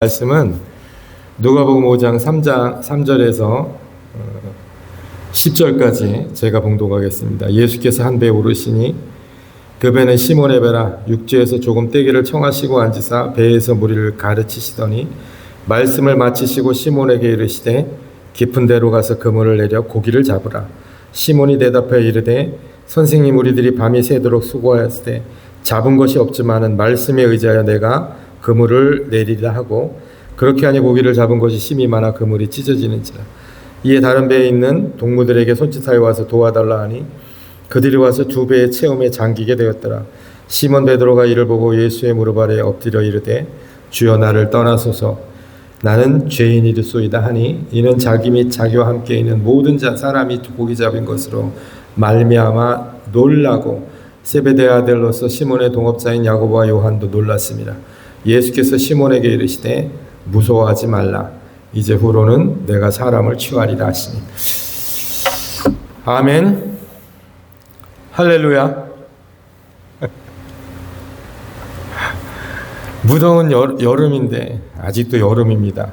말씀은 누가복음 5장 3절에서 10절까지 제가 봉독하겠습니다. 예수께서 한 배에 오르시니 그 배는 시몬의 배라. 육지에서 조금 떼기를 청하시고 앉으사 배에서 무리를 가르치시더니 말씀을 마치시고 시몬에게 이르시되 깊은 데로 가서 그물을 내려 고기를 잡으라. 시몬이 대답하여 이르되 선생님, 우리들이 밤이 새도록 수고하였으되 잡은 것이 없지만은 말씀에 의지하여 내가 그물을 내리라 하고, 그렇게 하니 고기를 잡은 것이 심히 많아 그물이 찢어지는지라. 이에 다른 배에 있는 동무들에게 손짓하여 와서 도와달라 하니 그들이 와서 두 배의 체험에 잠기게 되었더라. 시몬 베드로가 이를 보고 예수의 무릎 아래 엎드려 이르되 주여, 나를 떠나소서, 나는 죄인이리소이다 하니, 이는 자기 및 자기와 함께 있는 모든 사람이 고기 잡은 것으로 말미암아 놀라고 세베대의 아들로서 시몬의 동업자인 야고보와 요한도 놀랐습니다. 예수께서 시몬에게 이르시되 무서워하지 말라. 이제 후로는 내가 사람을 취하리라 하시니. 아멘. 할렐루야. 무더운 여름인데 아직도 여름입니다.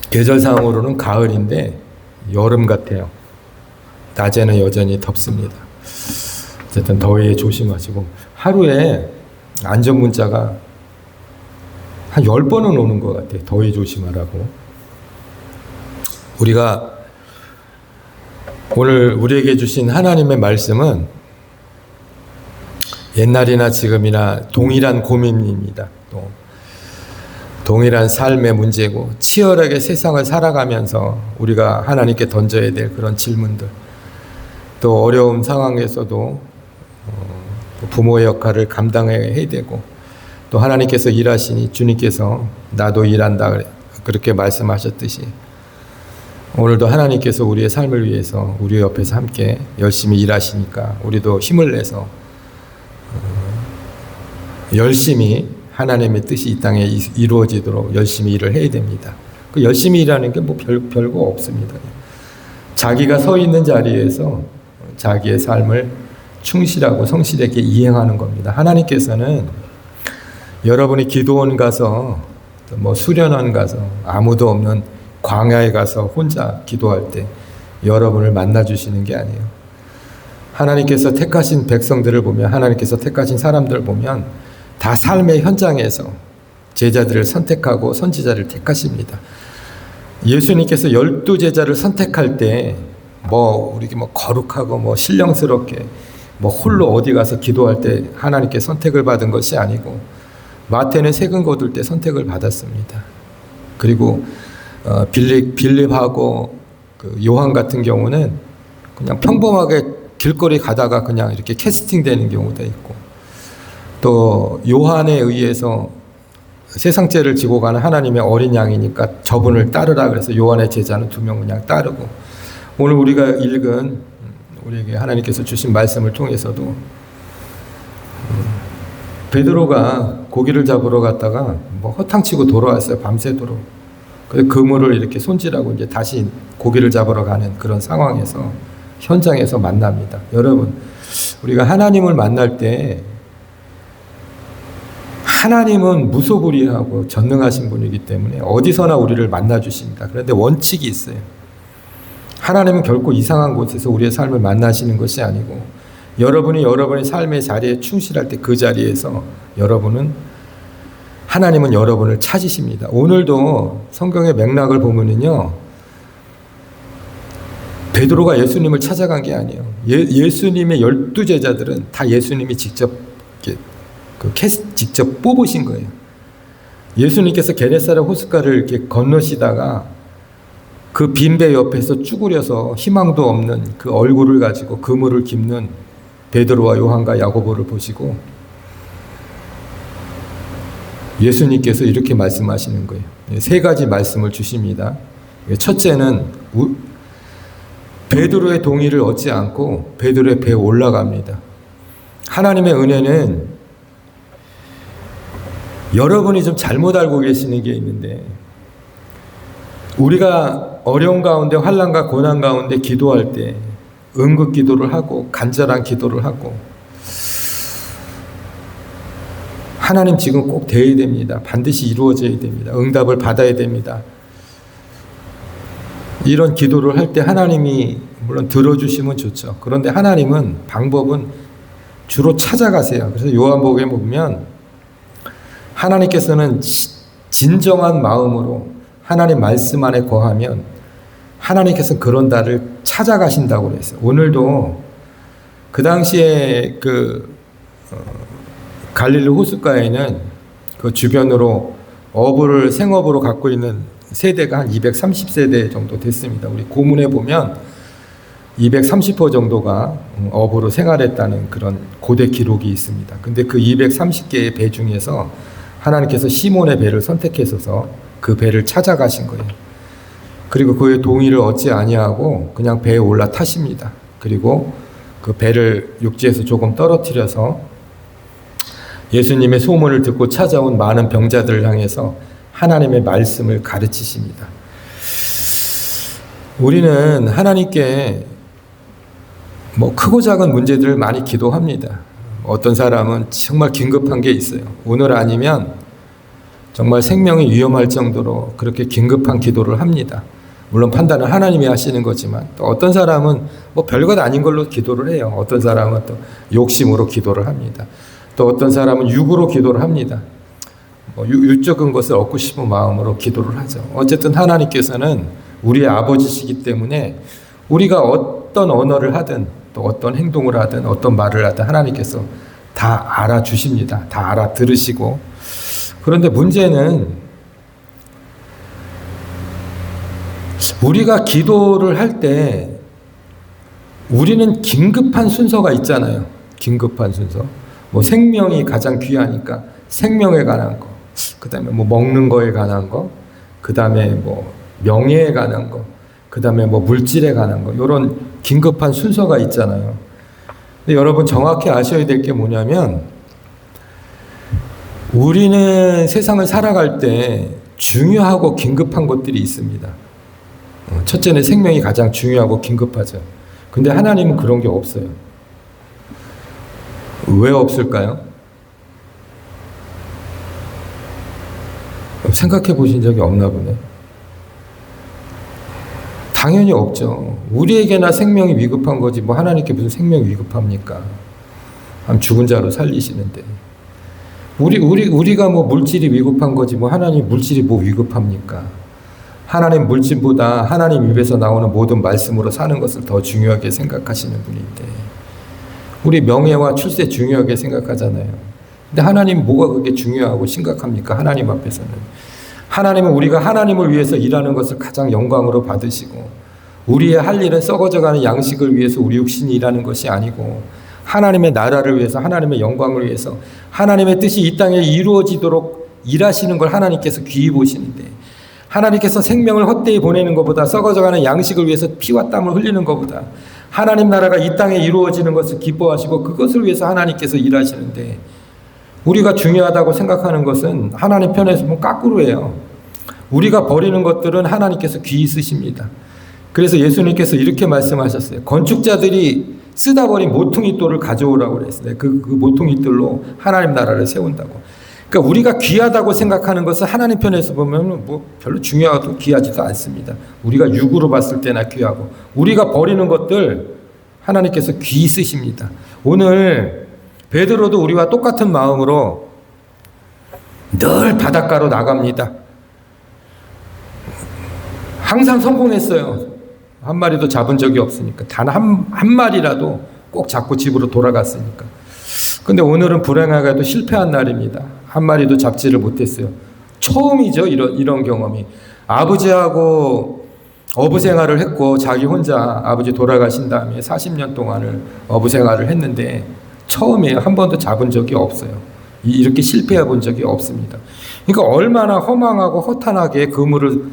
계절상으로는 가을인데 여름 같아요. 낮에는 여전히 덥습니다. 어쨌든 더위에 조심하시고, 하루에 안전 문자가 한 10번은 오는 것 같아요. 더위 조심하라고. 우리가 오늘 우리에게 주신 하나님의 말씀은 옛날이나 지금이나 동일한 고민입니다. 또 동일한 삶의 문제고, 치열하게 세상을 살아가면서 우리가 하나님께 던져야 될 그런 질문들, 또 어려운 상황에서도 부모의 역할을 감당해야 되고, 또 하나님께서 일하시니 주님께서 나도 일한다 그렇게 말씀하셨듯이 오늘도 하나님께서 우리의 삶을 위해서 우리 옆에서 함께 열심히 일하시니까 우리도 힘을 내서 열심히 하나님의 뜻이 이 땅에 이루어지도록 열심히 일을 해야 됩니다. 그 열심히 일하는 게 뭐 별거 없습니다. 자기가 서 있는 자리에서 자기의 삶을 충실하고 성실하게 이행하는 겁니다. 하나님께서는 여러분이 기도원 가서, 뭐 수련원 가서, 아무도 없는 광야에 가서 혼자 기도할 때 여러분을 만나 주시는 게 아니에요. 하나님께서 택하신 백성들을 보면, 하나님께서 택하신 사람들을 보면 다 삶의 현장에서 제자들을 선택하고 선지자를 택하십니다. 예수님께서 12제자를 선택할 때 우리 거룩하고 신령스럽게 홀로 어디 가서 기도할 때 하나님께 선택을 받은 것이 아니고, 마태는 세금 거둘 때 선택을 받았습니다. 그리고 빌립하고 요한 같은 경우는 그냥 평범하게 길거리 가다가 그냥 이렇게 캐스팅 되는 경우도 있고, 또 요한에 의해서 세상 죄를 지고 가는 하나님의 어린 양이니까 저분을 따르라 그래서 요한의 제자는 2명 그냥 따르고, 오늘 우리가 읽은 우리에게 하나님께서 주신 말씀을 통해서도 베드로가 고기를 잡으러 갔다가 허탕치고 돌아왔어요. 밤새도록. 그래서 그물을 이렇게 손질하고 이제 다시 고기를 잡으러 가는 그런 상황에서 현장에서 만납니다. 여러분, 우리가 하나님을 만날 때 하나님은 무소불위하고 전능하신 분이기 때문에 어디서나 우리를 만나 주십니다. 그런데 원칙이 있어요. 하나님은 결코 이상한 곳에서 우리의 삶을 만나시는 것이 아니고, 여러분이 여러분의 삶의 자리에 충실할 때 그 자리에서 하나님은 여러분을 찾으십니다. 오늘도 성경의 맥락을 보면은요, 베드로가 예수님을 찾아간 게 아니에요. 예수님의 12제자들은 다 예수님이 직접 뽑으신 거예요. 예수님께서 게네사렛 호숫가를 이렇게 건너시다가 그 빈배 옆에서 쭈그려서 희망도 없는 그 얼굴을 가지고 그물을 깁는 베드로와 요한과 야고보를 보시고 예수님께서 이렇게 말씀하시는 거예요. 3가지 말씀을 주십니다. 첫째는 베드로의 동의를 얻지 않고 베드로의 배에 올라갑니다. 하나님의 은혜는 여러분이 좀 잘못 알고 계시는 게 있는데, 우리가 어려운 가운데 환난과 고난 가운데 기도할 때 응급 기도를 하고 간절한 기도를 하고 하나님 지금 꼭 돼야 됩니다. 반드시 이루어져야 됩니다. 응답을 받아야 됩니다. 이런 기도를 할 때 하나님이 물론 들어주시면 좋죠. 그런데 하나님은 방법은 주로 찾아가세요. 그래서 요한복음에 보면 하나님께서는 진정한 마음으로 하나님 말씀 안에 거하면 하나님께서 그런 나를 찾아가신다고 그랬어요. 오늘도 그 당시에 갈릴리 호숫가에는 그 주변으로 생업으로 갖고 있는 세대가 한 230세대 정도 됐습니다. 우리 고문에 보면 230호 정도가 어부로 생활했다는 그런 고대 기록이 있습니다. 근데 그 230개의 배 중에서 하나님께서 시몬의 배를 선택하셔서 그 배를 찾아가신 거예요. 그리고 그의 동의를 얻지 아니하고 그냥 배에 올라타십니다. 그리고 그 배를 육지에서 조금 떨어뜨려서 예수님의 소문을 듣고 찾아온 많은 병자들을 향해서 하나님의 말씀을 가르치십니다. 우리는 하나님께 크고 작은 문제들을 많이 기도합니다. 어떤 사람은 정말 긴급한 게 있어요. 오늘 아니면 정말 생명이 위험할 정도로 그렇게 긴급한 기도를 합니다. 물론 판단은 하나님이 하시는 거지만 또 어떤 사람은 별것 아닌 걸로 기도를 해요. 어떤 사람은 또 욕심으로 기도를 합니다. 또 어떤 사람은 육으로 기도를 합니다. 육적인 것을 얻고 싶은 마음으로 기도를 하죠. 어쨌든 하나님께서는 우리의 아버지시기 때문에 우리가 어떤 언어를 하든 또 어떤 행동을 하든 어떤 말을 하든 하나님께서 다 알아주십니다. 다 알아들으시고. 그런데 문제는 우리가 기도를 할 때 우리는 긴급한 순서가 있잖아요. 긴급한 순서. 생명이 가장 귀하니까 생명에 관한 거, 그 다음에 먹는 거에 관한 거, 그 다음에 명예에 관한 거, 그 다음에 물질에 관한 거, 이런 긴급한 순서가 있잖아요. 근데 여러분 정확히 아셔야 될 게 뭐냐면 우리는 세상을 살아갈 때 중요하고 긴급한 것들이 있습니다. 첫째는 생명이 가장 중요하고 긴급하죠. 근데 하나님은 그런 게 없어요. 왜 없을까요? 생각해 보신 적이 없나 보네. 당연히 없죠. 우리에게나 생명이 위급한 거지 하나님께 무슨 생명이 위급합니까? 죽은 자로 살리시는데. 우리가 물질이 위급한 거지 하나님 물질이 위급합니까? 하나님 물질보다 하나님 입에서 나오는 모든 말씀으로 사는 것을 더 중요하게 생각하시는 분인데 우리 명예와 출세 중요하게 생각하잖아요. 근데 하나님 뭐가 그렇게 중요하고 심각합니까? 하나님 앞에서는. 하나님은 우리가 하나님을 위해서 일하는 것을 가장 영광으로 받으시고 우리의 할 일은 썩어져가는 양식을 위해서 우리 육신이 일하는 것이 아니고 하나님의 나라를 위해서 하나님의 영광을 위해서 하나님의 뜻이 이 땅에 이루어지도록 일하시는 걸 하나님께서 귀히 보시는데 하나님께서 생명을 헛되이 보내는 것보다 썩어져가는 양식을 위해서 피와 땀을 흘리는 것보다 하나님 나라가 이 땅에 이루어지는 것을 기뻐하시고 그것을 위해서 하나님께서 일하시는데 우리가 중요하다고 생각하는 것은 하나님 편에서 보면 거꾸로예요. 우리가 버리는 것들은 하나님께서 귀히 쓰십니다. 그래서 예수님께서 이렇게 말씀하셨어요. 건축자들이 쓰다 버린 모퉁이돌을 가져오라고 그랬어요. 그 모퉁이돌로 하나님 나라를 세운다고. 그러니까 우리가 귀하다고 생각하는 것은 하나님 편에서 보면 별로 중요하고 귀하지도 않습니다. 우리가 육으로 봤을 때나 귀하고 우리가 버리는 것들 하나님께서 귀히 쓰십니다. 오늘 베드로도 우리와 똑같은 마음으로 늘 바닷가로 나갑니다. 항상 성공했어요. 한 마리도 잡은 적이 없으니까. 단 한 마리라도 꼭 잡고 집으로 돌아갔으니까. 근데 오늘은 불행하게도 실패한 날입니다. 한 마리도 잡지를 못했어요. 처음이죠. 이런 경험이. 아버지하고 어부 생활을 했고 자기 혼자 아버지 돌아가신 다음에 40년 동안을 어부 생활을 했는데 처음이에요. 한 번도 잡은 적이 없어요. 이렇게 실패해 본 적이 없습니다. 그러니까 얼마나 허망하고 허탄하게 그물을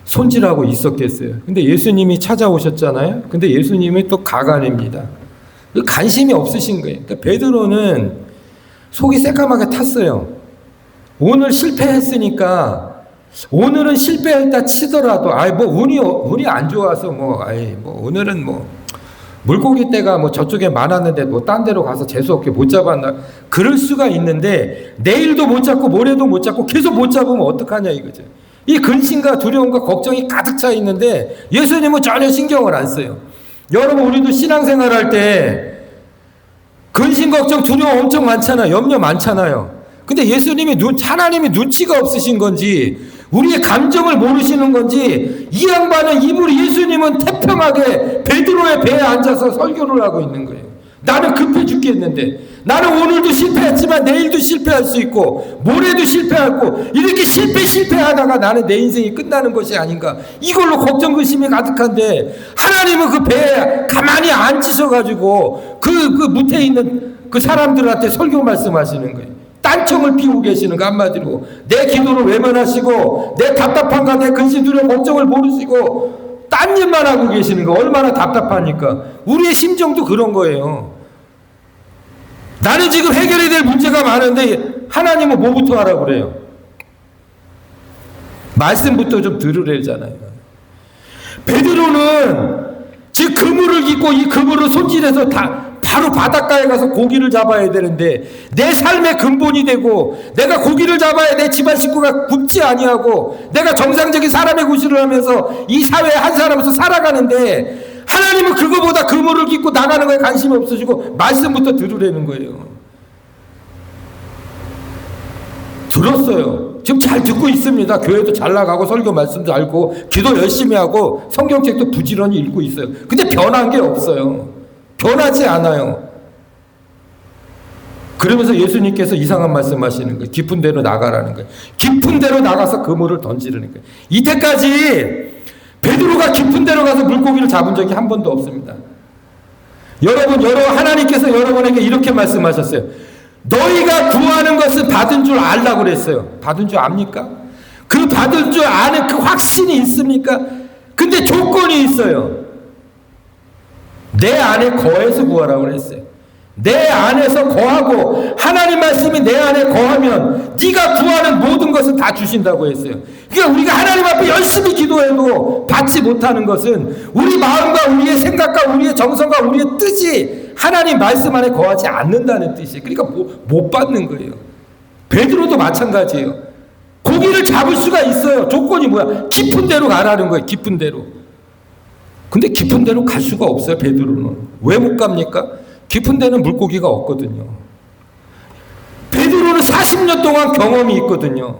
손질하고 있었겠어요. 근데 예수님이 찾아오셨잖아요. 근데 예수님이 또 가관입니다. 관심이 없으신 거예요. 그러니까 베드로는 속이 새까맣게 탔어요. 오늘 실패했으니까 오늘은 실패했다 치더라도 운이 안 좋아서 오늘은 물고기 떼가 뭐 저쪽에 많았는데 뭐 딴 데로 가서 재수없게 못 잡았나? 그럴 수가 있는데 내일도 못 잡고 모레도 못 잡고 계속 못 잡으면 어떡하냐 이거죠. 이 근심과 두려움과 걱정이 가득 차 있는데 예수님은 전혀 신경을 안 써요. 여러분, 우리도 신앙생활 할 때 근심, 걱정, 두려움 엄청 많잖아요. 염려 많잖아요. 근데 예수님이 하나님이 눈치가 없으신 건지 우리의 감정을 모르시는 건지 이 양반은 예수님은 태평하게 베드로의 배에 앉아서 설교를 하고 있는 거예요. 나는 급해 죽겠는데, 나는 오늘도 실패했지만 내일도 실패할 수 있고 모레도 실패하고 이렇게 실패하다가 나는 내 인생이 끝나는 것이 아닌가, 이걸로 걱정 근심이 가득한데 하나님은 그 배에 가만히 앉으셔가지고 그 무태에 있는 그 사람들한테 설교 말씀하시는 거예요. 딴청을 피우고 계시는 거, 한마디로 내 기도를 외면하시고 내 답답함과 내 근심, 두려움, 걱정을 모르시고 딴 일만 하고 계시는 거, 얼마나 답답하니까. 우리의 심정도 그런 거예요. 나는 지금 해결해야 될 문제가 많은데 하나님은 뭐부터 하라고 그래요? 말씀부터 좀 들으래잖아요. 베드로는 지금 그물을 깃고 이 그물을 손질해서 바로 바닷가에 가서 고기를 잡아야 되는데, 내 삶의 근본이 되고 내가 고기를 잡아야 내 집안 식구가 굶지 아니하고 내가 정상적인 사람의 구실을 하면서 이 사회에 한 사람으로서 살아가는데, 하나님은 그거보다 그물을 깃고 나가는 거에 관심이 없으시고 말씀부터 들으라는 거예요. 들었어요. 지금 잘 듣고 있습니다. 교회도 잘 나가고 설교 말씀도 알고 기도 열심히 하고 성경책도 부지런히 읽고 있어요. 근데 변한 게 없어요. 변하지 않아요. 그러면서 예수님께서 이상한 말씀 하시는 거예요. 깊은 데로 나가라는 거예요. 깊은 데로 나가서 그물을 던지라는 거예요. 이때까지 베드로가 깊은 데로 가서 물고기를 잡은 적이 한 번도 없습니다. 하나님께서 여러분에게 이렇게 말씀하셨어요. 너희가 구하는 것은 받은 줄 알라고 그랬어요. 받은 줄 압니까? 그 받은 줄 아는 그 확신이 있습니까? 근데 조건이 있어요. 내 안에 거해서 구하라고 그랬어요. 내 안에서 거하고 하나님 말씀이 내 안에 거하면 네가 구하는 모든 것을 다 주신다고 했어요. 그러니까 우리가 하나님 앞에 열심히 기도해도 받지 못하는 것은 우리 마음과 우리의 생각과 우리의 정성과 우리의 뜻이 하나님 말씀 안에 거하지 않는다는 뜻이에요. 그러니까 못 받는 거예요. 베드로도 마찬가지예요. 고기를 잡을 수가 있어요. 조건이 뭐야? 깊은 데로 가라는 거예요. 깊은 데로. 근데 깊은 데로 갈 수가 없어요. 베드로는. 왜 못 갑니까? 깊은 데는 물고기가 없거든요. 베드로는 40년 동안 경험이 있거든요.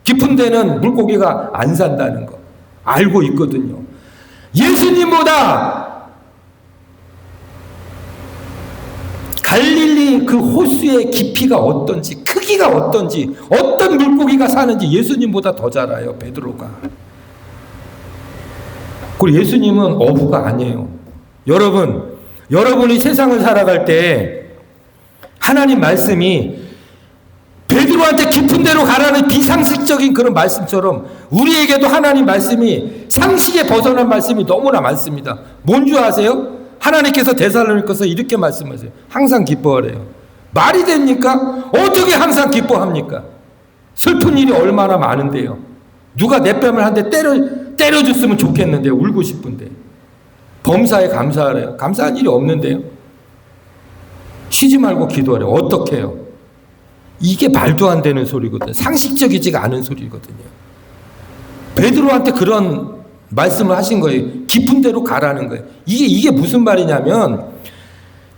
깊은 데는 물고기가 안 산다는 거 알고 있거든요. 예수님보다 갈릴리 그 호수의 깊이가 어떤지, 크기가 어떤지, 어떤 물고기가 사는지 예수님보다 더 잘 알아요. 베드로가. 그리고 예수님은 어부가 아니에요. 여러분이 세상을 살아갈 때 하나님 말씀이 베드로한테 깊은 데로 가라는 비상식적인 그런 말씀처럼 우리에게도 하나님 말씀이 상식에 벗어난 말씀이 너무나 많습니다. 뭔 줄 아세요? 하나님께서 데살로니가서 이렇게 말씀하세요. 항상 기뻐하래요. 말이 됩니까? 어떻게 항상 기뻐합니까? 슬픈 일이 얼마나 많은데요. 누가 내 뺨을 한 대 때려줬으면 좋겠는데 울고 싶은데. 범사에 감사하래요. 감사한 일이 없는데요. 쉬지 말고 기도하래요. 어떻게 해요? 이게 말도 안 되는 소리거든요. 상식적이지가 않은 소리거든요. 베드로한테 그런 말씀을 하신 거예요. 깊은 데로 가라는 거예요. 이게 무슨 말이냐면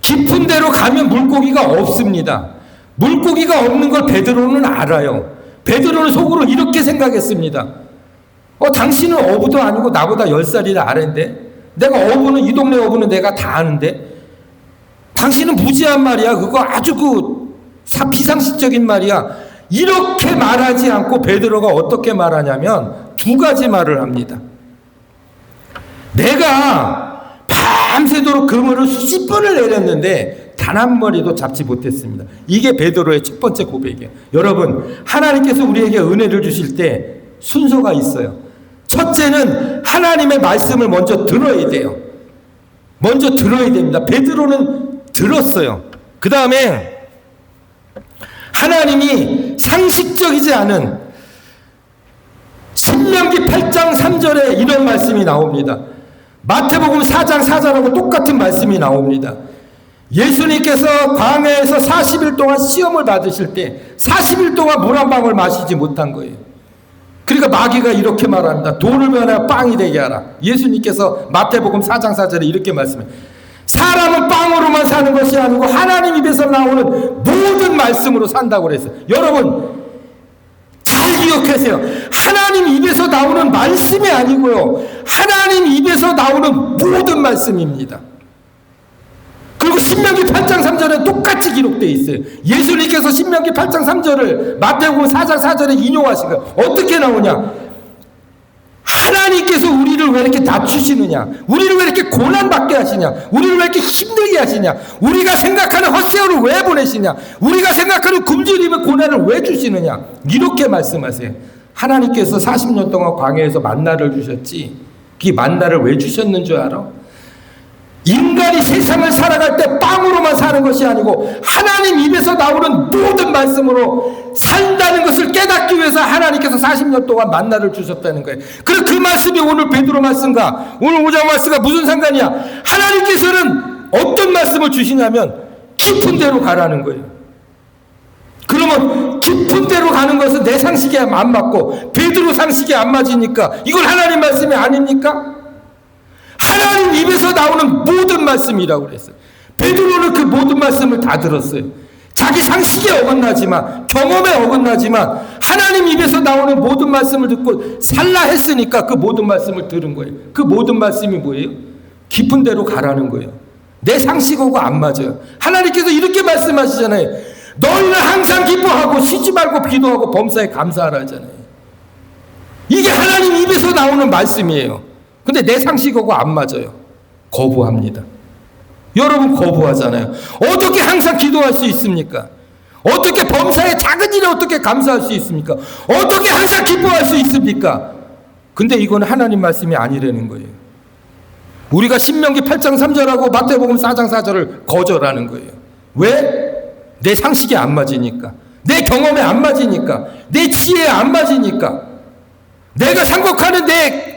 깊은 데로 가면 물고기가 없습니다. 물고기가 없는 걸 베드로는 알아요. 베드로는 속으로 이렇게 생각했습니다. 당신은 어부도 아니고 나보다 10살이나 아래인데, 내가 어부는, 이 동네 어부는 내가 다 아는데 당신은 무지한 말이야. 그거 아주 비상식적인 말이야. 이렇게 말하지 않고 베드로가 어떻게 말하냐면 두 가지 말을 합니다. 내가 밤새도록 그물을 수십 번을 내렸는데 단 한 마리도 잡지 못했습니다. 이게 베드로의 첫 번째 고백이에요. 여러분, 하나님께서 우리에게 은혜를 주실 때 순서가 있어요. 첫째는 하나님의 말씀을 먼저 들어야 돼요. 먼저 들어야 됩니다. 베드로는 들었어요. 그 다음에 하나님이 상식적이지 않은 신명기 8장 3절에 이런 말씀이 나옵니다. 마태복음 4장 4절하고 똑같은 말씀이 나옵니다. 예수님께서 광야에서 40일 동안 시험을 받으실 때 40일 동안 물 한 방울 마시지 못한 거예요. 그러니까 마귀가 이렇게 말합니다. 돌을 변하여 빵이 되게 하라. 예수님께서 마태복음 4장 4절에 이렇게 말씀해요. 사람은 빵으로만 사는 것이 아니고 하나님 입에서 나오는 모든 말씀으로 산다고 그랬어요. 여러분 잘 기억하세요. 하나님 입에서 나오는 말씀이 아니고요, 하나님 입에서 나오는 모든 말씀입니다. 그리고 신명기 8장 3절에 똑같이 기록되어 있어요. 예수님께서 신명기 8장 3절을 마태복음 4장 4절에 인용하신 거예요. 어떻게 나오냐? 하나님께서 우리를 왜 이렇게 낮추시느냐? 우리를 왜 이렇게 고난받게 하시냐? 우리를 왜 이렇게 힘들게 하시냐? 우리가 생각하는 헛세월을 왜 보내시냐? 우리가 생각하는 굶주림의 고난을 왜 주시느냐? 이렇게 말씀하세요. 하나님께서 40년 동안 광야에서 만나를 주셨지, 그 만나를 왜 주셨는 줄 알아? 인간이 세상을 살아갈 때 빵으로만 사는 것이 아니고 하나님 입에서 나오는 모든 말씀으로 산다는 것을 깨닫기 위해서 하나님께서 40년 동안 만나를 주셨다는 거예요. 그래서 그 말씀이 오늘 베드로 말씀과 오늘 5장 말씀과 무슨 상관이야? 하나님께서는 어떤 말씀을 주시냐면 깊은 데로 가라는 거예요. 그러면 깊은 데로 가는 것은 내 상식에 안 맞고 베드로 상식에 안 맞으니까 이건 하나님 말씀이 아닙니까? 하나님 입에서 나오는 모든 말씀이라고 그랬어요. 베드로는 그 모든 말씀을 다 들었어요. 자기 상식에 어긋나지만, 경험에 어긋나지만 하나님 입에서 나오는 모든 말씀을 듣고 살라 했으니까 그 모든 말씀을 들은 거예요. 그 모든 말씀이 뭐예요? 깊은 데로 가라는 거예요. 내 상식하고 안 맞아요. 하나님께서 이렇게 말씀하시잖아요. 너희는 항상 기뻐하고 쉬지 말고 기도하고 범사에 감사하라 하잖아요. 이게 하나님 입에서 나오는 말씀이에요. 근데 내 상식하고 안 맞아요. 거부합니다. 여러분 거부하잖아요. 어떻게 항상 기도할 수 있습니까? 어떻게 범사에 작은 일에 어떻게 감사할 수 있습니까? 어떻게 항상 기뻐할 수 있습니까? 근데 이건 하나님 말씀이 아니라는 거예요. 우리가 신명기 8장 3절하고 마태복음 4장 4절을 거절하는 거예요. 왜? 내 상식에 안 맞으니까, 내 경험에 안 맞으니까, 내 지혜에 안 맞으니까, 내가 생각하는 내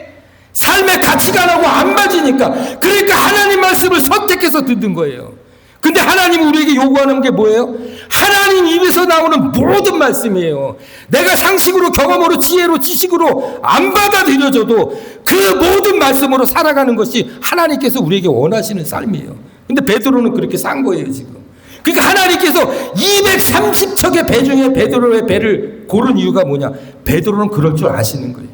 삶의 가치관하고 안 맞으니까, 그러니까 하나님 말씀을 선택해서 듣는 거예요. 근데 하나님이 우리에게 요구하는 게 뭐예요? 하나님 입에서 나오는 모든 말씀이에요. 내가 상식으로, 경험으로, 지혜로, 지식으로 안 받아들여져도 그 모든 말씀으로 살아가는 것이 하나님께서 우리에게 원하시는 삶이에요. 근데 베드로는 그렇게 산 거예요, 지금. 그러니까 하나님께서 230척의 배 중에 베드로의 배를 고른 이유가 뭐냐? 베드로는 그럴 줄 아시는 거예요.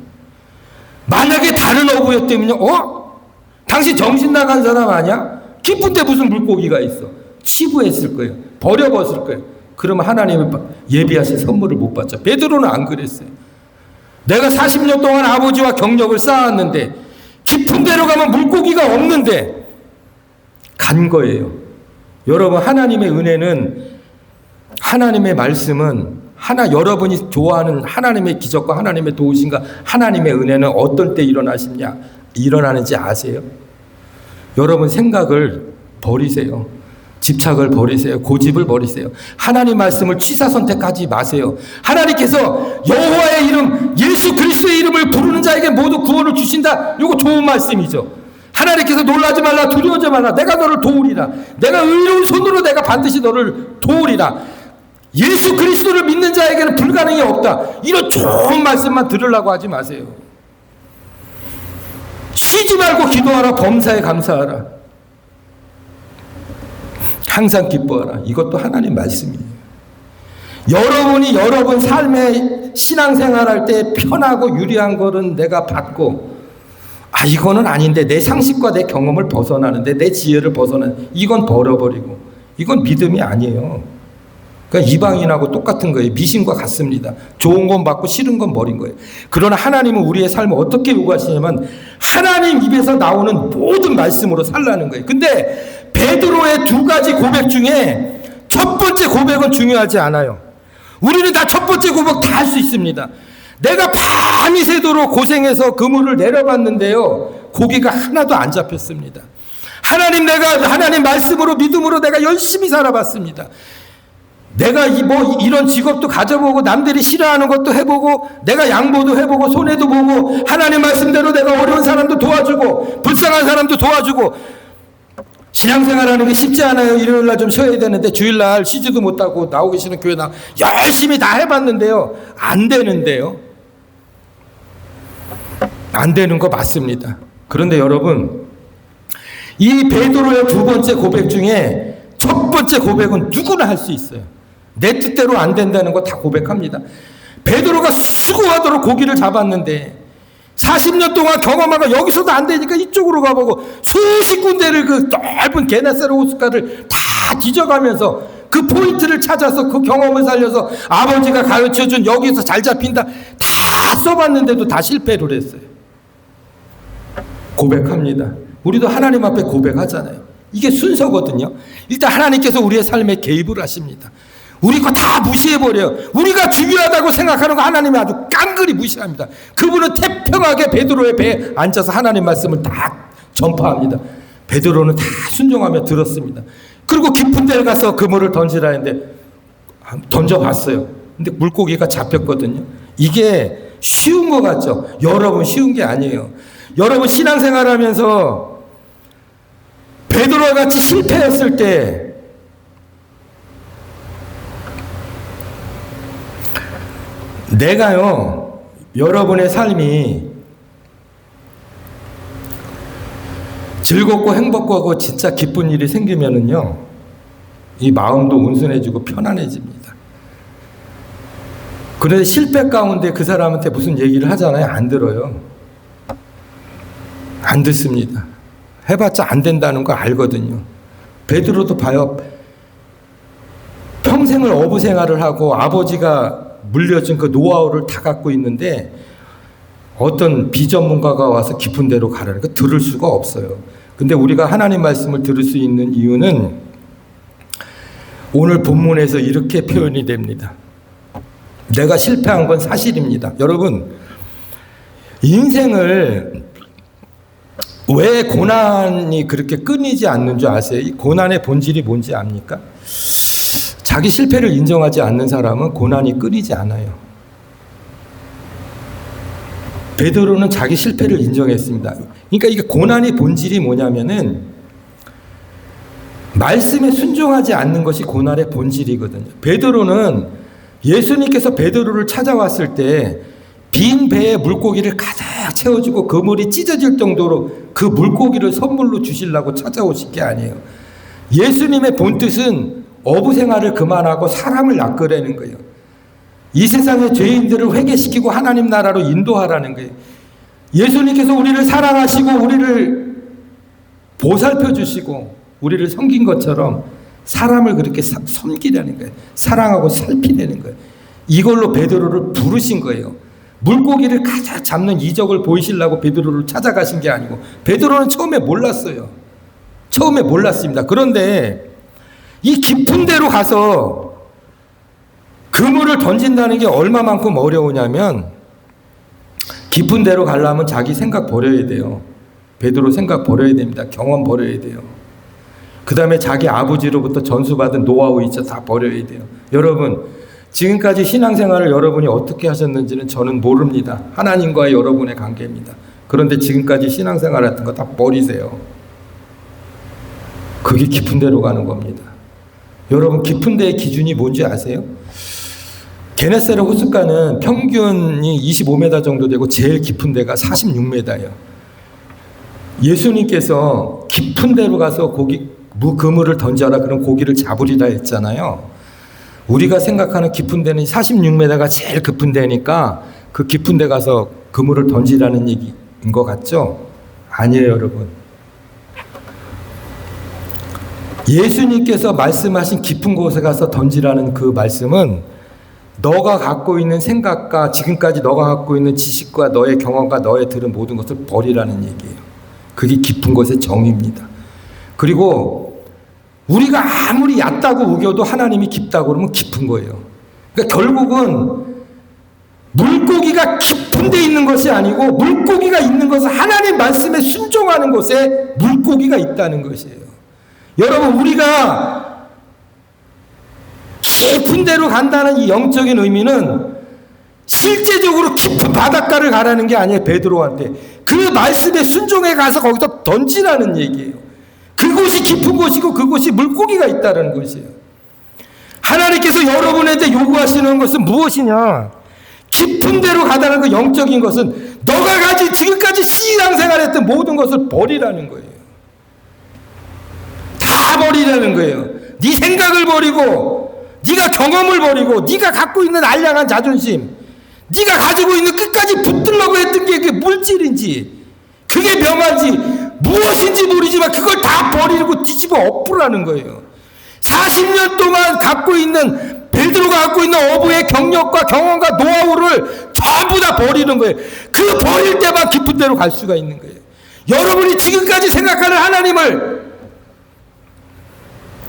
만약에 다른 어부였다면요, 당신 정신 나간 사람 아니야? 깊은데 무슨 물고기가 있어? 치부했을 거예요. 버려봤을 거예요. 그러면 하나님은 예비하신 선물을 못 받죠. 베드로는 안 그랬어요. 내가 40년 동안 아버지와 경력을 쌓았는데 깊은 데로 가면 물고기가 없는데 간 거예요. 여러분, 하나님의 은혜는, 하나님의 말씀은 여러분이 좋아하는 하나님의 기적과 하나님의 도우심과 하나님의 은혜는 어떤 때 일어나는지 아세요? 여러분 생각을 버리세요. 집착을 버리세요. 고집을 버리세요. 하나님 말씀을 취사 선택하지 마세요. 하나님께서 여호와의 이름, 예수 그리스도의 이름을 부르는 자에게 모두 구원을 주신다. 이거 좋은 말씀이죠. 하나님께서 놀라지 말라, 두려워하지 말라, 내가 너를 도우리라. 내가 의로운 손으로 내가 반드시 너를 도우리라. 예수 그리스도를 믿는 자에게는 불가능이 없다. 이런 좋은 말씀만 들으려고 하지 마세요. 쉬지 말고 기도하라, 범사에 감사하라, 항상 기뻐하라. 이것도 하나님 말씀이에요. 여러분이 여러분 삶의 신앙생활할 때 편하고 유리한 거는 내가 받고, 이거는 아닌데 내 상식과 내 경험을 벗어나는데, 내 지혜를 벗어나는, 이건 버려버리고, 이건 믿음이 아니에요. 그러니까 이방인하고 똑같은 거예요. 미신과 같습니다. 좋은 건 받고 싫은 건 버린 거예요. 그러나 하나님은 우리의 삶을 어떻게 요구하시냐면 하나님 입에서 나오는 모든 말씀으로 살라는 거예요. 근데 베드로의 두 가지 고백 중에 첫 번째 고백은 중요하지 않아요. 우리는 다 첫 번째 고백 다 할 수 있습니다. 내가 밤이 새도록 고생해서 그물을 내려봤는데요, 고기가 하나도 안 잡혔습니다. 하나님 말씀으로, 믿음으로 내가 열심히 살아봤습니다. 내가 이런 직업도 가져보고 남들이 싫어하는 것도 해보고 내가 양보도 해보고 손해도 보고 하나님 말씀대로 내가 어려운 사람도 도와주고 불쌍한 사람도 도와주고 신앙생활하는 게 쉽지 않아요. 일요일날 좀 쉬어야 되는데 주일날 쉬지도 못하고 나오기 싫은 교회 열심히 다 해봤는데요. 안 되는데요. 안 되는 거 맞습니다. 그런데 여러분, 이 베드로의 두 번째 고백 중에 첫 번째 고백은 누구나 할 수 있어요. 내 뜻대로 안 된다는 거 다 고백합니다. 베드로가 수고하도록 고기를 잡았는데 40년 동안 경험하고 여기서도 안 되니까 이쪽으로 가보고 수십 군데를 그 넓은 게네사렛 호숫가를 다 뒤져가면서 그 포인트를 찾아서 그 경험을 살려서 아버지가 가르쳐준 여기서 잘 잡힌다 다 써봤는데도 다 실패를 했어요. 고백합니다. 우리도 하나님 앞에 고백하잖아요. 이게 순서거든요. 일단 하나님께서 우리의 삶에 개입을 하십니다. 우리 거 다 무시해버려요. 우리가 중요하다고 생각하는 거 하나님이 아주 깡그리 무시합니다. 그분은 태평하게 베드로의 배에 앉아서 하나님 말씀을 다 전파합니다. 베드로는 다 순종하며 들었습니다. 그리고 깊은 데를 가서 그물을 던지라 했는데 던져봤어요. 근데 물고기가 잡혔거든요. 이게 쉬운 것 같죠? 여러분, 쉬운 게 아니에요. 여러분, 신앙생활하면서 베드로와 같이 실패했을 때 내가요, 여러분의 삶이 즐겁고 행복하고 진짜 기쁜 일이 생기면은요, 이 마음도 온순해지고 편안해집니다. 그런데 실패 가운데 그 사람한테 무슨 얘기를 하잖아요. 안 들어요. 안 듣습니다. 해봤자 안 된다는 거 알거든요. 베드로도 봐요. 평생을 어부 생활을 하고 아버지가 물려준 그 노하우를 다 갖고 있는데 어떤 비전문가가 와서 깊은 데로 가라니까 들을 수가 없어요. 근데 우리가 하나님 말씀을 들을 수 있는 이유는 오늘 본문에서 이렇게 표현이 됩니다. 내가 실패한 건 사실입니다. 여러분, 인생을 왜 고난이 그렇게 끊이지 않는 줄 아세요? 이 고난의 본질이 뭔지 압니까? 자기 실패를 인정하지 않는 사람은 고난이 끊이지 않아요. 베드로는 자기 실패를 인정했습니다. 그러니까 이게 고난의 본질이 뭐냐면은 말씀에 순종하지 않는 것이 고난의 본질이거든요. 베드로는 예수님께서 베드로를 찾아왔을 때 빈 배에 물고기를 가득 채워주고 그물이 찢어질 정도로 그 물고기를 선물로 주시려고 찾아오신 게 아니에요. 예수님의 본뜻은 어부 생활을 그만하고 사람을 낚으려는 거예요. 이 세상의 죄인들을 회개시키고 하나님 나라로 인도하라는 거예요. 예수님께서 우리를 사랑하시고 우리를 보살펴 주시고 우리를 섬긴 것처럼 사람을 그렇게 섬기려는 거예요. 사랑하고 살피려는 거예요. 이걸로 베드로를 부르신 거예요. 물고기를 가득 잡는 이적을 보이시려고 베드로를 찾아가신 게 아니고 베드로는 처음에 몰랐어요. 처음에 몰랐습니다. 그런데 이 깊은 데로 가서 그물을 던진다는 게 얼마만큼 어려우냐면 깊은 데로 가려면 자기 생각 버려야 돼요. 베드로 생각 버려야 됩니다. 경험 버려야 돼요. 그 다음에 자기 아버지로부터 전수받은 노하우 있죠. 다 버려야 돼요. 여러분, 지금까지 신앙생활을 여러분이 어떻게 하셨는지는 저는 모릅니다. 하나님과의 여러분의 관계입니다. 그런데 지금까지 신앙생활 같은 거 다 버리세요. 그게 깊은 데로 가는 겁니다. 여러분, 깊은 데의 기준이 뭔지 아세요? 게네사렛 호숫가는 평균이 25m 정도 되고 제일 깊은 데가 46m예요. 예수님께서 깊은 데로 가서 그물을 던져라, 그럼 고기를 잡으리라 했잖아요. 우리가 생각하는 깊은 데는 46m가 제일 깊은 데니까 그 깊은 데 가서 그물을 던지라는 얘기인 것 같죠? 아니에요, 여러분. 예수님께서 말씀하신 깊은 곳에 가서 던지라는 그 말씀은 너가 갖고 있는 생각과 지금까지 너가 갖고 있는 지식과 너의 경험과 너의 들은 모든 것을 버리라는 얘기예요. 그게 깊은 곳의 정의입니다. 그리고 우리가 아무리 얕다고 우겨도 하나님이 깊다고 그러면 깊은 거예요. 그러니까 결국은 물고기가 깊은 데 있는 것이 아니고 물고기가 있는 것은 하나님 말씀에 순종하는 곳에 물고기가 있다는 것이에요. 여러분, 우리가 깊은 데로 간다는 이 영적인 의미는 실제적으로 깊은 바닷가를 가라는 게 아니에요. 베드로한테 그 말씀에 순종해 가서 거기서 던지라는 얘기예요. 그곳이 깊은 곳이고 그곳이 물고기가 있다는 것이에요. 하나님께서 여러분한테 요구하시는 것은 무엇이냐? 깊은 데로 가다는 그 영적인 것은 너가 가진 지금까지 신앙생활했던 모든 것을 버리라는 거예요. 다 버리라는 거예요. 네 생각을 버리고 네가 경험을 버리고 네가 갖고 있는 알량한 자존심, 네가 가지고 있는 끝까지 붙들려고 했던 게 그게 물질인지 그게 명한지 무엇인지 모르지만 그걸 다 버리고 뒤집어 엎으라는 거예요. 40년 동안 갖고 있는 베드로가 갖고 있는 어부의 경력과 경험과 노하우를 전부 다 버리는 거예요. 그 버릴 때만 깊은 데로 갈 수가 있는 거예요. 여러분이 지금까지 생각하는 하나님을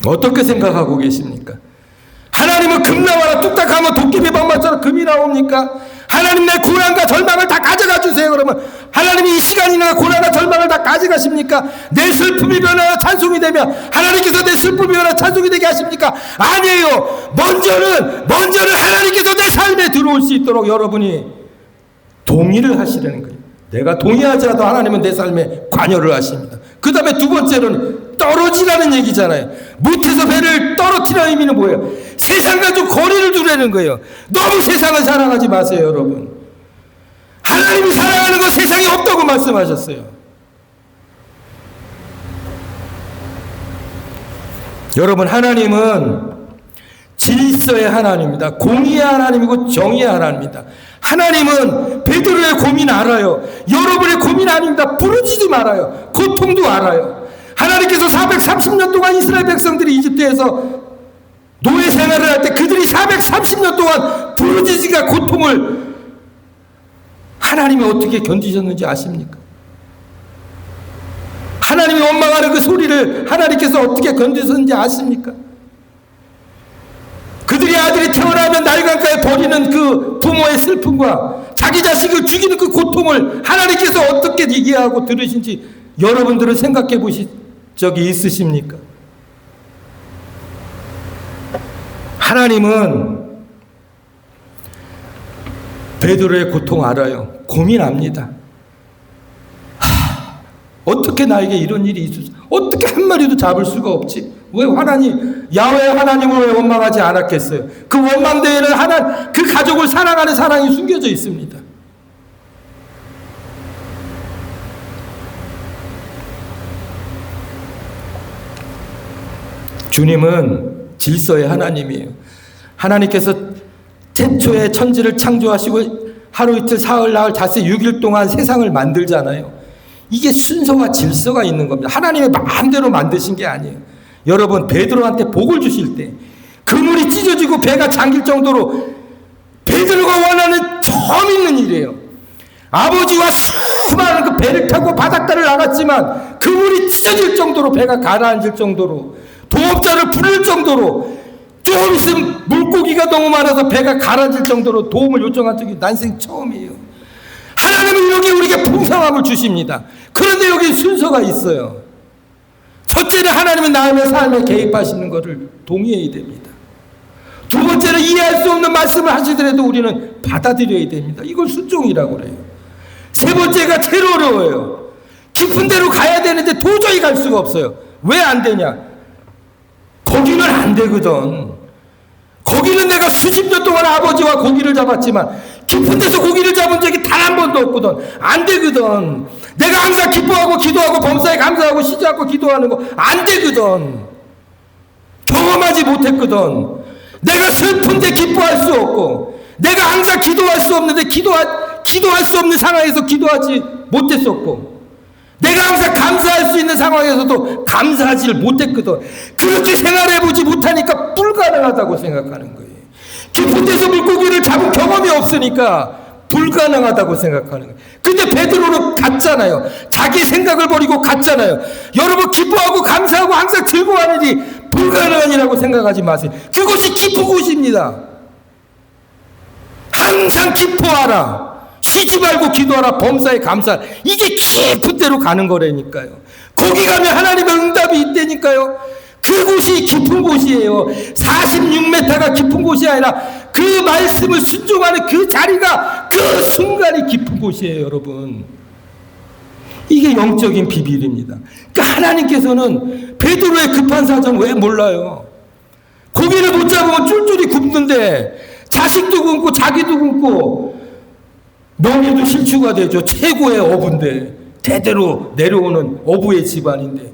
어떻게 생각하고 계십니까? 하나님은 금 나와라 뚝딱하면 도깨비 방망처럼 금이 나옵니까? 하나님 내 고난과 절망을 다 가져가 주세요. 그러면 하나님이 이 시간이나 고난과 절망을 다 가져가십니까? 내 슬픔이 변하여 찬송이 되면 하나님께서 내 슬픔이 변하여 찬송이 되게 하십니까? 아니에요. 먼저는 하나님께서 내 삶에 들어올 수 있도록 여러분이 동의를 하시라는 거예요. 내가 동의하지 않아도 하나님은 내 삶에 관여를 하십니다. 그 다음에 두 번째로는 떨어지라는 얘기잖아요. 못해서 배를 떨어뜨리는 의미는 뭐예요? 세상과 좀 거리를 두라는 거예요. 너무 세상을 사랑하지 마세요, 여러분. 하나님이 사랑하는 건 세상에 없다고 말씀하셨어요. 여러분, 하나님은 질서의 하나님입니다. 공의의 하나님이고 정의의 하나님입니다. 하나님은 베드로의 고민 알아요. 여러분의 고민 아닙니다. 부르짖지 말아요. 고통도 알아요. 하나님께서 430년 동안 이스라엘 백성들이 이집트에서 노예 생활을 할 때 그들이 430년 동안 부르짖음과 고통을 하나님이 어떻게 견디셨는지 아십니까? 하나님이 원망하는 그 소리를 하나님께서 어떻게 견디셨는지 아십니까? 그들이 아들이 태어나면 날강가에 버리는 그 부모의 슬픔과 자기 자식을 죽이는 그 고통을 하나님께서 어떻게 이해하고 들으신지 여러분들은 생각해 보신 적이 있으십니까? 하나님은 베드로의 고통 알아요. 고민합니다. 어떻게 나에게 이런 일이 있었어? 어떻게 한 마리도 잡을 수가 없지? 왜 야훼 하나님을 왜 원망하지 않았겠어요? 그 원망대에는 그 가족을 사랑하는 사랑이 숨겨져 있습니다. 주님은 질서의 하나님이에요. 하나님께서 태초에 천지를 창조하시고 하루 이틀 사흘 나흘 닷새 6일 동안 세상을 만들잖아요. 이게 순서와 질서가 있는 겁니다. 하나님의 마음대로 만드신 게 아니에요. 여러분, 베드로한테 복을 주실 때 그물이 찢어지고 배가 잠길 정도로 베드로가 원하는 처음 있는 일이에요. 아버지와 수많은 그 배를 타고 바닷가를 나갔지만 그물이 찢어질 정도로 배가 가라앉을 정도로 도업자를 부를 정도로 좀 있으면 물고기가 너무 많아서 배가 가라앉을 정도로 도움을 요청한 적이 난생 처음이에요. 하나님은 여기 우리에게 풍성함을 주십니다. 그런데 여기 순서가 있어요. 첫째는 하나님은 나의 삶에 개입하시는 것을 동의해야 됩니다. 두 번째는 이해할 수 없는 말씀을 하시더라도 우리는 받아들여야 됩니다. 이걸 순종이라고 그래요. 세 번째가 제일 어려워요. 깊은 데로 가야 되는데 도저히 갈 수가 없어요. 왜 안 되냐? 거기는 안 되거든. 거기는 내가 수십 년 동안 아버지와 고기를 잡았지만 깊은 데서 고기를 잡은 적이 단 한 번도 없거든. 안 되거든. 내가 항상 기뻐하고 기도하고 범사에 감사하고 쉬지 않고 기도하는 거 안 되거든. 경험하지 못했거든. 내가 슬픈데 기뻐할 수 없고 내가 항상 기도할 수 없는데 기도할 수 없는 상황에서 기도하지 못했었고 내가 항상 감사할 수 있는 상황에서도 감사하지를 못했거든. 그렇게 생활해보지 못하니까 불가능하다고 생각하는 거예요. 깊은 데서 물고기를 잡은 경험이 없으니까 불가능하다고 생각하는 거예요. 근데 베드로는 갔잖아요. 자기 생각을 버리고 갔잖아요. 여러분, 기뻐하고 감사하고 항상 즐거워하는 일이 불가능한 일이라고 생각하지 마세요. 그것이 깊은 곳입니다. 항상 기뻐하라. 쉬지 말고 기도하라. 범사에 감사. 이게 깊은 데로 가는 거라니까요. 거기 가면 하나님의 응답이 있다니까요. 그곳이 깊은 곳이에요. 46m가 깊은 곳이 아니라 그 말씀을 순종하는 그 자리가 그 순간이 깊은 곳이에요, 여러분. 이게 영적인 비밀입니다. 그러니까 하나님께서는 베드로의 급한 사정 왜 몰라요? 고기를 못 잡으면 쫄쫄이 굽는데 자식도 굶고 자기도 굶고 명예도 실추가 되죠. 최고의 어부인데, 대대로 내려오는 어부의 집안인데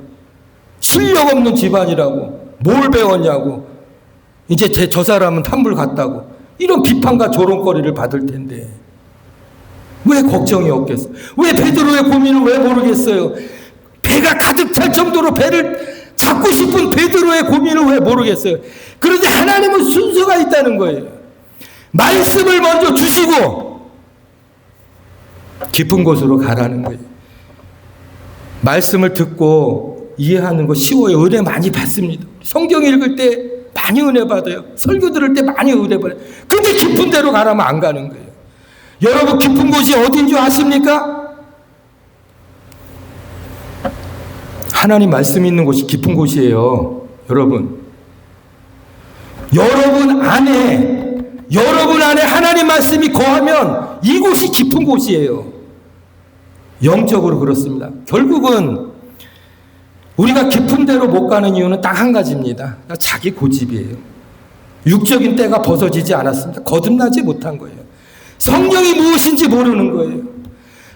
실력 없는 집안이라고 뭘 배웠냐고, 이제 저 사람은 탐불 갔다고 이런 비판과 조롱거리를 받을 텐데 왜 걱정이 없겠어요? 왜 베드로의 고민을 왜 모르겠어요? 배가 가득 찰 정도로 배를 잡고 싶은 베드로의 고민을 왜 모르겠어요? 그런데 하나님은 순서가 있다는 거예요. 말씀을 먼저 주시고 깊은 곳으로 가라는 거예요. 말씀을 듣고 이해하는 거 쉬워요. 은혜 많이 받습니다. 성경 읽을 때 많이 은혜 받아요. 설교 들을 때 많이 은혜 받아요. 근데 깊은 데로 가라면 안 가는 거예요. 여러분, 깊은 곳이 어딘 줄 아십니까? 하나님 말씀이 있는 곳이 깊은 곳이에요. 여러분 안에 하나님 말씀이 거하면 이곳이 깊은 곳이에요. 영적으로 그렇습니다. 결국은 우리가 깊은 데로 못 가는 이유는 딱 한 가지입니다. 자기 고집이에요. 육적인 때가 벗어지지 않았습니다. 거듭나지 못한 거예요. 성령이 무엇인지 모르는 거예요.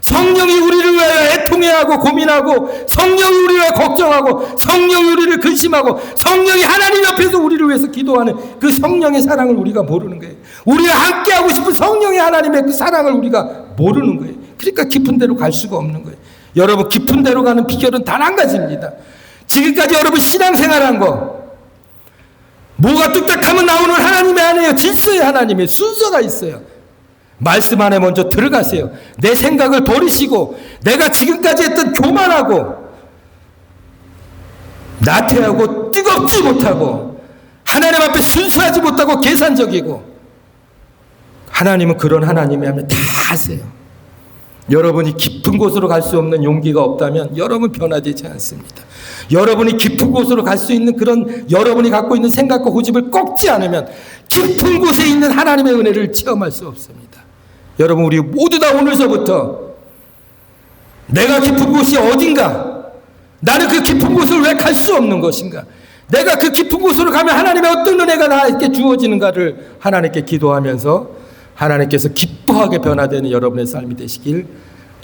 성령이 우리를 위하여 애통해하고 고민하고, 성령이 우리를 위하여 걱정하고, 성령이 우리를 근심하고, 성령이 하나님 옆에서 우리를 위해서 기도하는 그 성령의 사랑을 우리가 모르는 거예요. 우리가 함께하고 싶은 성령의 하나님의 그 사랑을 우리가 모르는 거예요. 그러니까 깊은 데로 갈 수가 없는 거예요. 여러분, 깊은 데로 가는 비결은 단 한 가지입니다. 지금까지 여러분 신앙생활한 거, 뭐가 뚝딱하면 나오는 하나님이 아니에요. 질서의 하나님의 순서가 있어요. 말씀 안에 먼저 들어가세요. 내 생각을 버리시고, 내가 지금까지 했던 교만하고 나태하고 뜨겁지 못하고 하나님 앞에 순수하지 못하고 계산적이고, 하나님은 그런 하나님이 하면 다 하세요. 여러분이 깊은 곳으로 갈 수 없는 용기가 없다면 여러분 변화되지 않습니다. 여러분이 깊은 곳으로 갈 수 있는 그런 여러분이 갖고 있는 생각과 고집을 꺾지 않으면 깊은 곳에 있는 하나님의 은혜를 체험할 수 없습니다. 여러분, 우리 모두 다 오늘서부터 내가 깊은 곳이 어딘가, 나는 그 깊은 곳을 왜 갈 수 없는 것인가, 내가 그 깊은 곳으로 가면 하나님의 어떤 은혜가 나에게 주어지는가를 하나님께 기도하면서 하나님께서 기뻐하게 변화되는 여러분의 삶이 되시길